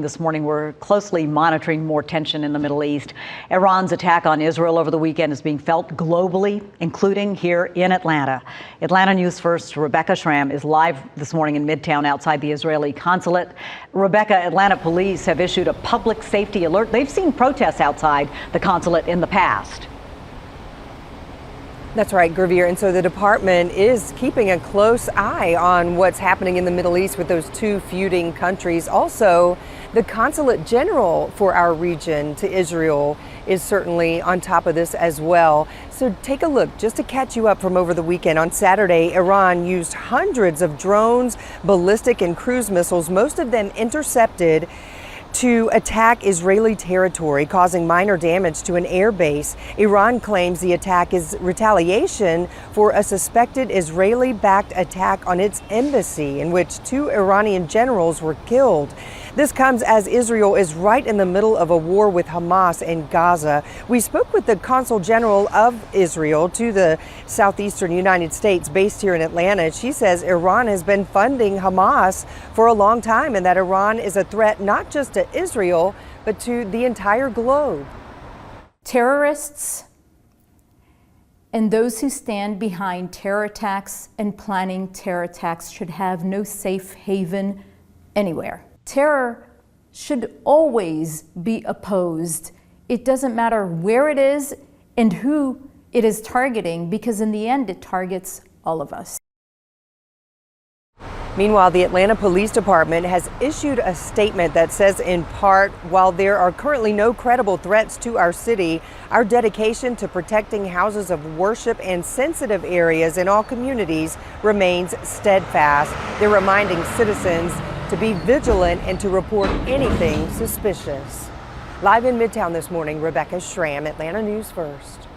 This morning, we're closely monitoring more tension in the Middle East. Iran's attack on Israel over the weekend is being felt globally, including here in Atlanta. Atlanta News First, Rebecca Schramm is live this morning in Midtown outside the Israeli consulate. Rebecca, Atlanta police have issued a public safety alert. They've seen protests outside the consulate in the past. That's right, Gravier. And so the department is keeping a close eye on what's happening in the Middle East with those two feuding countries. Also, the consulate general for our region to Israel is certainly on top of this as well. So take a look just to catch you up from over the weekend. On Saturday, Iran used hundreds of drones, ballistic and cruise missiles, most of them intercepted, to attack Israeli territory, causing minor damage to an air base. Iran claims the attack is retaliation for a suspected Israeli-backed attack on its embassy, in which 2 Iranian generals were killed. This comes as Israel is right in the middle of a war with Hamas in Gaza. We spoke with the Consul General of Israel to the southeastern United States, based here in Atlanta. She says Iran has been funding Hamas for a long time and that Iran is a threat not just to Israel, but to the entire globe. Terrorists and those who stand behind terror attacks and planning terror attacks should have no safe haven anywhere. Terror should always be opposed. It doesn't matter where it is and who it is targeting, because in the end, it targets all of us. Meanwhile, the Atlanta Police Department has issued a statement that says, in part, while there are currently no credible threats to our city, our dedication to protecting houses of worship and sensitive areas in all communities remains steadfast. They're reminding citizens to be vigilant and to report anything suspicious. Live in Midtown this morning, Rebecca Schramm, Atlanta News First.